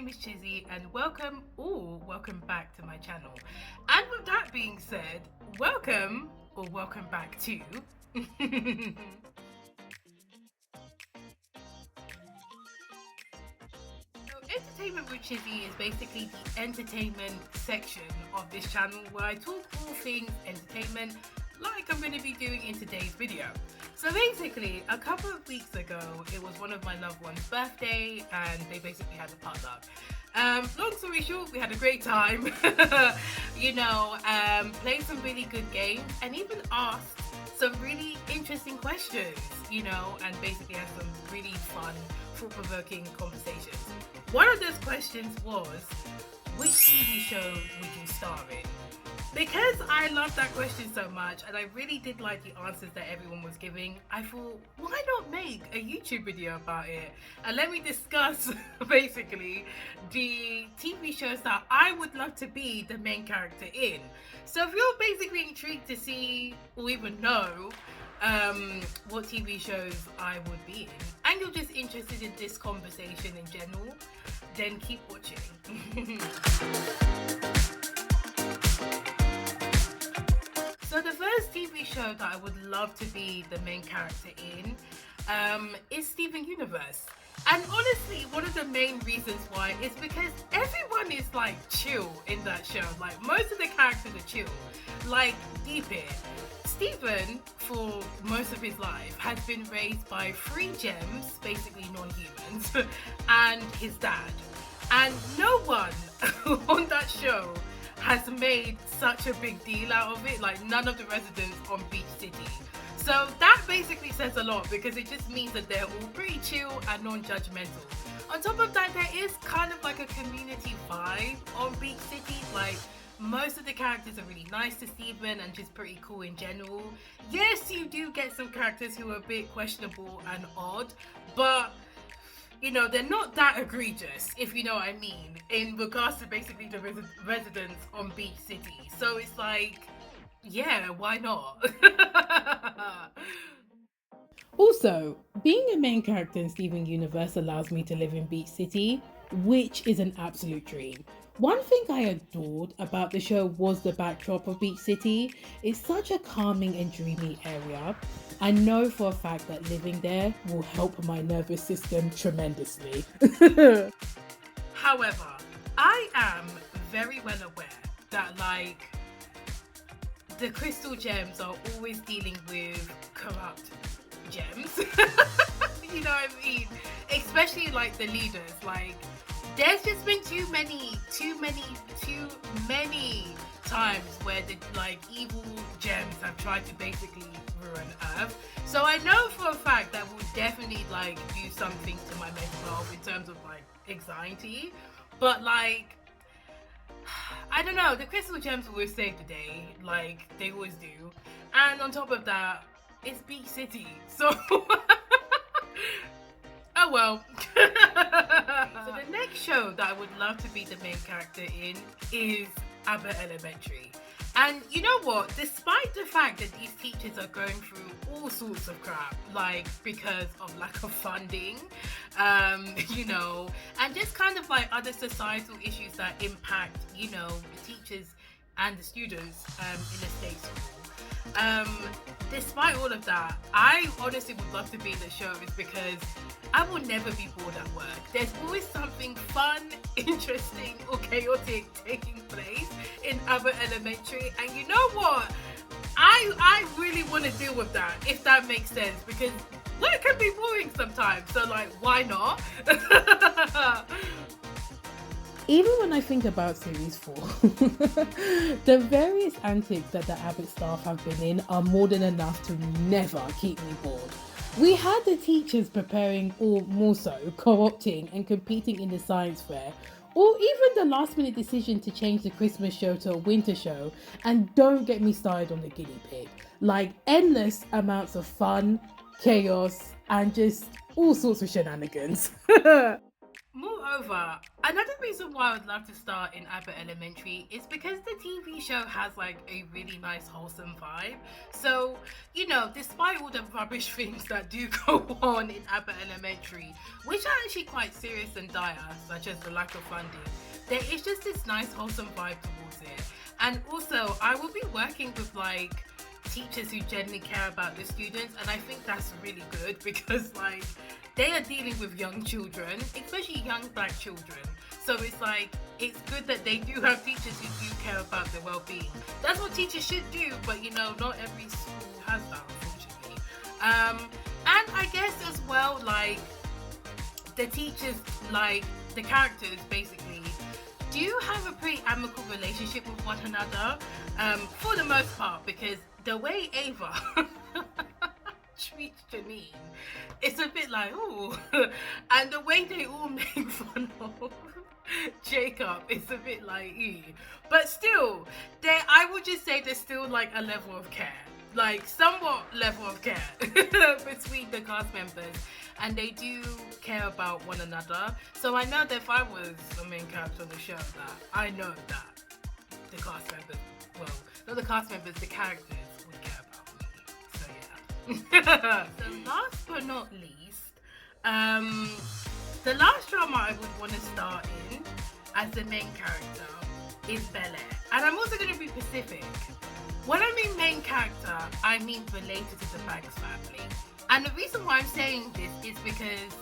name is Chizzy and welcome back to my channel. And with that being said, welcome back to Entertainment with Chizzy is basically the entertainment section of this channel where I talk all things entertainment like I'm going to be doing in today's video. So basically, a couple of weeks ago, it was one of my loved ones' birthday and they basically had a potluck. Long story short, we had a great time, played some really good games and even asked some really interesting questions, and basically had some really fun, thought-provoking conversations. One of those questions was, which TV show would you star in? Because I loved that question so much and I really did like the answers that everyone was giving, I thought, why not make a YouTube video about it? And let me discuss basically the TV shows that I would love to be the main character in. So if you're basically intrigued to see or even know what TV shows I would be in, and you're just interested in this conversation in general, then keep watching. So the first TV show that I would love to be the main character in is Steven Universe. And honestly, one of the main reasons why is because everyone is like chill in that show. Like most of the characters are chill. Like deep it. Steven, for most of his life, has been raised by 3 gems, basically non-humans, and his dad. And no one on that show has made such a big deal out of it, like none of the residents on Beach City. So that basically says a lot because it just means that they're all pretty chill and non-judgmental. On top of that, there is kind of like a community vibe on Beach City. Like most of the characters are really nice to Steven and just pretty cool in general. Yes, you do get some characters who are a bit questionable and odd, but they're not that egregious, if you know what I mean, in regards to basically the residents on Beach City. So it's like, yeah, why not? Also, being a main character in Steven Universe allows me to live in Beach City, which is an absolute dream. One thing I adored about the show was the backdrop of Beach City. It's such a calming and dreamy area. I know for a fact that living there will help my nervous system tremendously. However, I am very well aware that the crystal gems are always dealing with corrupt gems. You know what I mean? Especially the leaders. There's just been too many times where the evil gems have tried to basically ruin Earth. So I know for a fact that will definitely do something to my mental health in terms of anxiety. But I don't know, the crystal gems always save the day, they always do. And on top of that, it's Beach City, so oh well. So the next show that I would love to be the main character in is Abbott Elementary. And you know what? Despite the fact that these teachers are going through all sorts of crap, because of lack of funding, and just kind of other societal issues that impact, the teachers and the students in a state school. Despite all of that, I honestly would love to be in the show is because I will never be bored at work. There's always something fun, interesting, or chaotic taking place in Abbott Elementary. And you know what? I really want to deal with that, if that makes sense, because work can be boring sometimes. So why not? Even when I think about Series 4, the various antics that the Abbott staff have been in are more than enough to never keep me bored. We had the teachers preparing, or more so, co-opting and competing in the science fair, or even the last minute decision to change the Christmas show to a winter show, and don't get me started on the guinea pig. Endless amounts of fun, chaos, and just all sorts of shenanigans. Moreover, another reason why I would love to star in Abbott Elementary is because the TV show has like a really nice, wholesome vibe. So, despite all the rubbish things that do go on in Abbott Elementary, which are actually quite serious and dire, such as the lack of funding, there is just this nice, wholesome vibe towards it. And also, I will be working with like teachers who genuinely care about the students, and I think that's really good because like they are dealing with young children, especially young black children. So it's like, it's good that they do have teachers who do care about their well-being. That's what teachers should do, but not every school has that, unfortunately. And I guess as well, like, the teachers, like, the characters, basically, do have a pretty amicable relationship with one another, for the most part, because the way Ava treats Janine, it's a bit like, ooh. And the way they all make fun of Jacob, it's a bit like, ew. But still, I would just say there's still like a level of care, like somewhat level of care between the cast members, and they do care about one another. So I know that if I was a main character on the show, that I know that the cast members, well, not the cast members, the characters would care about me. So yeah. So last but not least, the last drama I would want to star in as the main character is Bel-Air. And I'm also going to be specific. When I mean main character, I mean related to the Banks family. And the reason why I'm saying this is because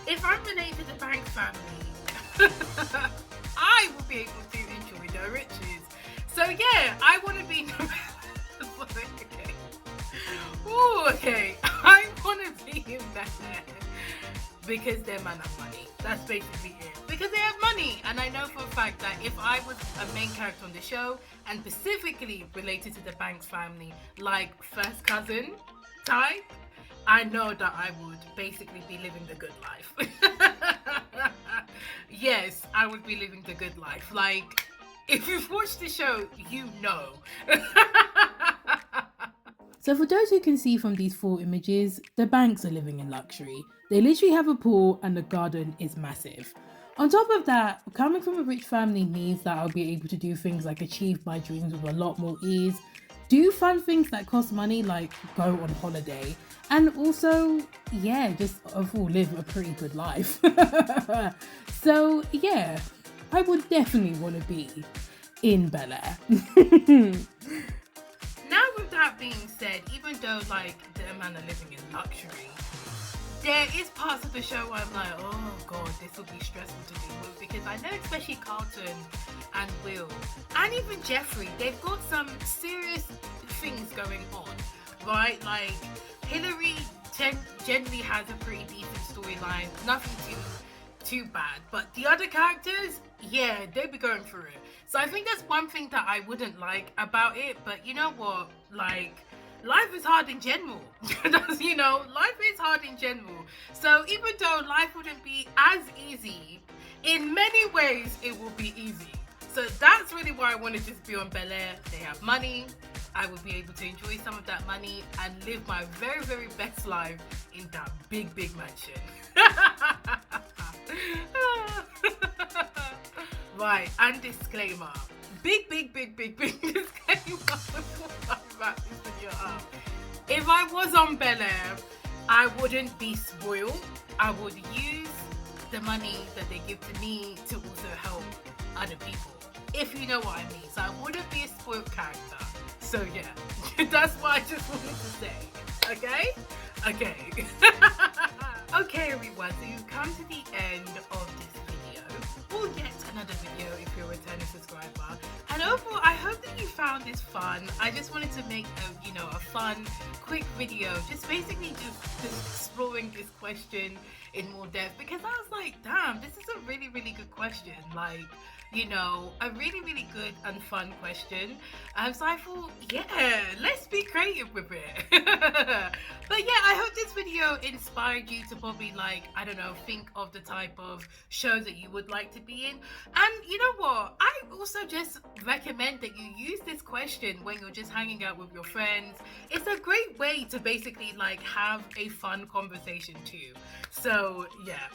if I'm related to the Banks family, I will be able to enjoy their riches. So yeah, I want to be okay. Ooh, okay. I want to be in Bel-Air because they're man of money. That's basically it. Because they have money, and I know for a fact that if I was a main character on the show and specifically related to the Banks family, like first cousin type, I know that I would basically be living the good life. Yes, I would be living the good life. Like, if you've watched the show, you know. So for those who can see from these 4 images, the Banks are living in luxury. They literally have a pool and the garden is massive. On top of that, coming from a rich family means that I'll be able to do things like achieve my dreams with a lot more ease, do fun things that cost money like go on holiday, and also, yeah, just overall live a pretty good life. So yeah, I would definitely want to be in Bel-Air. Now with that being said, even though like the man are living in luxury, there is parts of the show where I'm like, oh god, this will be stressful to deal with, because I know especially Carlton and Will and even Jeffrey, they've got some serious things going on, right? Like Hillary generally has a pretty decent storyline, nothing too bad, but the other characters, yeah, they be going through it. So I think that's one thing that I wouldn't like about it, but you know what, like, life is hard in general. Life is hard in general. So even though life wouldn't be as easy, in many ways it will be easy. So that's really why I want to just be on Bel-Air. They have money. I will be able to enjoy some of that money and live my very, very best life in that big, big mansion. Right, and disclaimer. Big disclaimer before I wrap this video up. If I was on Bel-Air, I wouldn't be spoiled. I would use the money that they give to me to also help other people, if you know what I mean. So I wouldn't be a spoiled character. So yeah, that's what I just wanted to say. Okay? Okay everyone, so you've come to the end of this video, or yet another video if you're a returning subscriber. And overall, I hope that you found this fun. I just wanted to make a fun, quick video, just basically just exploring this question in more depth, because I was like, damn, this is a really, really good question. Like, a really, really good and fun question. So I thought, yeah, let's be creative with it. But yeah, I hope this video inspired you to probably, like, I don't know, think of the type of shows that you would like to be in. And you know what? I also just recommend that you use this question when you're just hanging out with your friends. It's a great way to basically like have a fun conversation too. So yeah.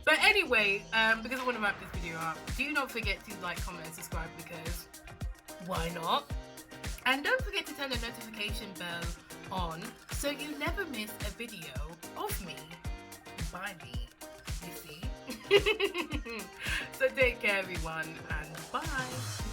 But anyway, because I want to wrap this video up, do not forget to like, comment, and subscribe, because why not? And don't forget to turn the notification bell on so you never miss a video of me by me, you see. So take care everyone, and bye.